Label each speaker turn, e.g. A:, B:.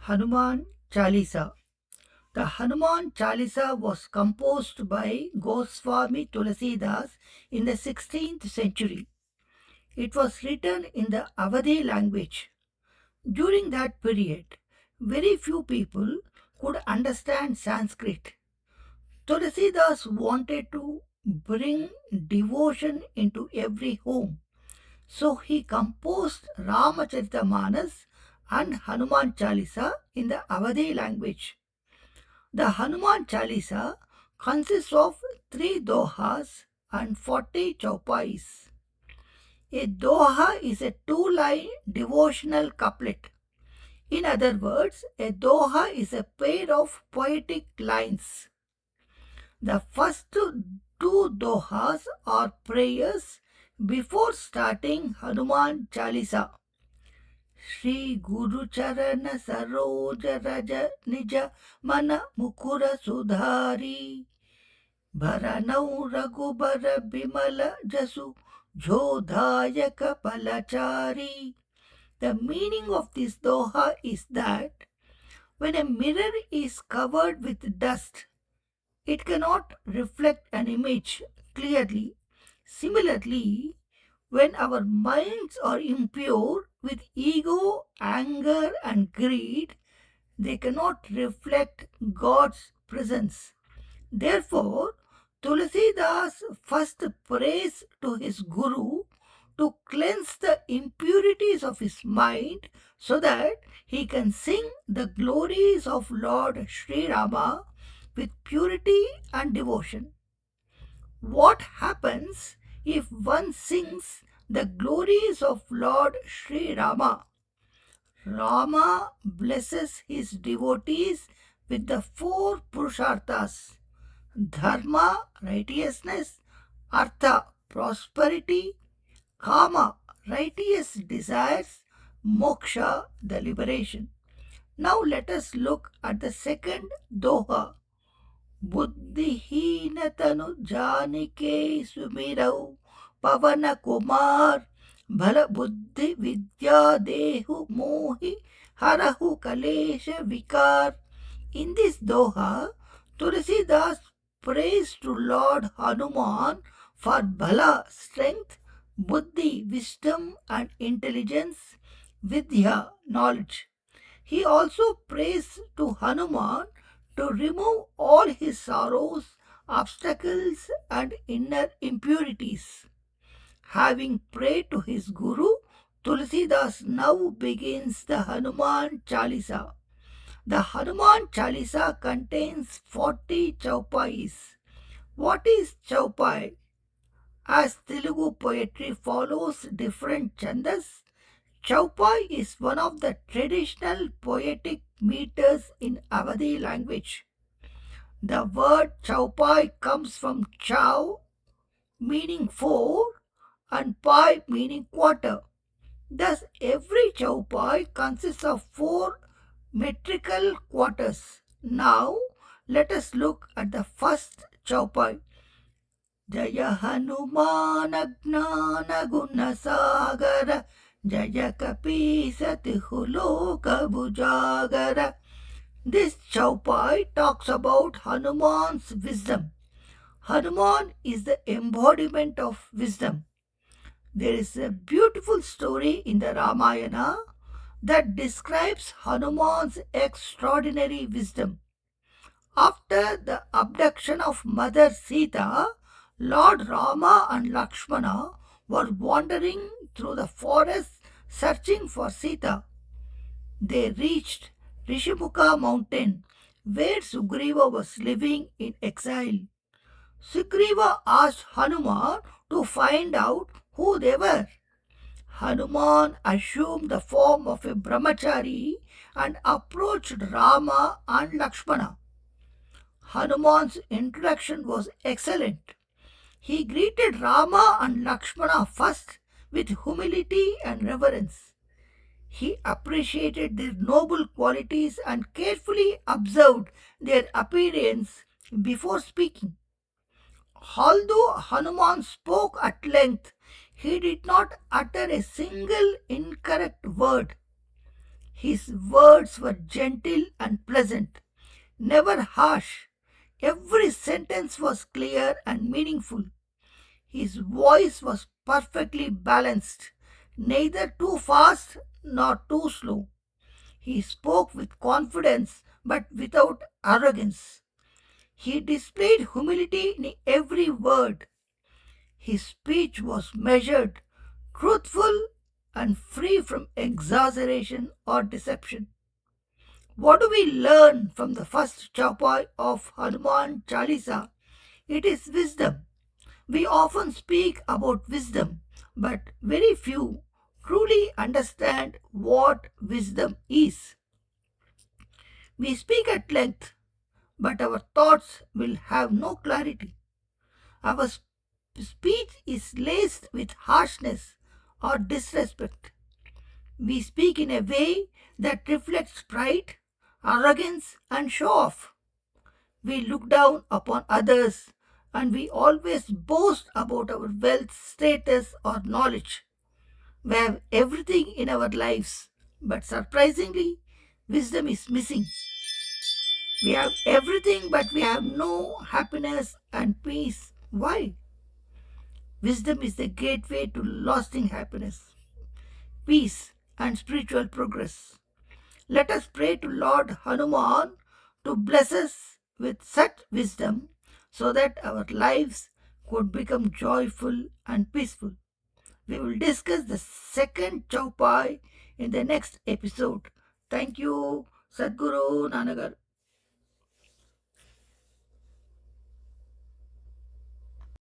A: Hanuman Chalisa. The Hanuman Chalisa was composed by Goswami Tulasidas in the 16th century. It was written in the Awadhi language. During that period, very few people could understand Sanskrit. Tulasidas wanted to bring devotion into every home. So he composed Ramacharita and Hanuman Chalisa in the Awadhi language. The Hanuman Chalisa consists of 3 dohas and 40 chaupais. A doha is a two-line devotional couplet. In other words, a doha is a pair of poetic lines. The first two dohas are prayers before starting Hanuman Chalisa. Shri Guru Charana Saroja Raja Nija Mana Mukura Sudhari Bharanau Raghubara Bimala Jasu Jodhayaka Palachari. The meaning of this doha is that when a mirror is covered with dust, it cannot reflect an image clearly. Similarly, when our minds are impure with ego, anger, and greed, they cannot reflect God's presence. Therefore, Tulasidas first prays to his Guru to cleanse the impurities of his mind so that he can sing the glories of Lord Sri Rama with purity and devotion. What happens if one sings the glories of Lord Sri Rama? Rama blesses his devotees with the 4 Purusharthas: Dharma, righteousness; Artha, prosperity; Kama, righteous desires; Moksha, the liberation. Now let us look at the second doha. बुद्धिहीन तनु जानिके सुमिरौ पवन कुमार भल बुद्धि विद्या देहु मोहि हरहु कलेश विकार. In this doha, Tulasidas prays to Lord Hanuman for bhala, strength; buddhi, wisdom and intelligence; vidya, knowledge. He also prays to Hanuman to remove all his sorrows, obstacles, and inner impurities. Having prayed to his Guru, Tulasidas now begins the Hanuman Chalisa. The Hanuman Chalisa contains 40 chaupais. What is chaupai? As Telugu poetry follows different chandas, chaupai is one of the traditional poetic meters in Awadhi language. The word chaupai comes from chau, meaning 4, and pai, meaning quarter. Thus, every chaupai consists of 4 metrical quarters. Now, let us look at the first chaupai. Jaya Hanumana Gnana Gunasagara Jaya Kapisati Huloka Bujagara. This chaupai talks about Hanuman's wisdom. Hanuman is the embodiment of wisdom. There is a beautiful story in the Ramayana that describes Hanuman's extraordinary wisdom. After the abduction of Mother Sita, Lord Rama and Lakshmana were wandering through the forest searching for Sita. They reached Rishimukha mountain where Sugriva was living in exile. Sugriva asked Hanuman to find out who they were. Hanuman assumed the form of a brahmachari and approached Rama and Lakshmana. Hanuman's introduction was excellent. He greeted Rama and Lakshmana first with humility and reverence. He appreciated their noble qualities and carefully observed their appearance before speaking. Although Hanuman spoke at length, he did not utter a single incorrect word. His words were gentle and pleasant, never harsh. Every sentence was clear and meaningful. His voice was perfectly balanced, neither too fast nor too slow. He spoke with confidence but without arrogance. He displayed humility in every word. His speech was measured, truthful, and free from exaggeration or deception. What do we learn from the first chapter of Hanuman Chalisa? It is wisdom. We often speak about wisdom, but very few truly understand what wisdom is. We speak at length, but our thoughts will have no clarity. Our speech is laced with harshness or disrespect. We speak in a way that reflects pride, arrogance, and show off. We look down upon others and we always boast about our wealth, status, or knowledge. We have everything in our lives, but surprisingly, wisdom is missing. We have everything, but we have no happiness and peace. Why? Wisdom is the gateway to lasting happiness, peace, and spiritual progress. Let us pray to Lord Hanuman to bless us with such wisdom so that our lives could become joyful and peaceful. We will discuss the second Chaupai in the next episode. Thank you, Sadhguru Nanagar.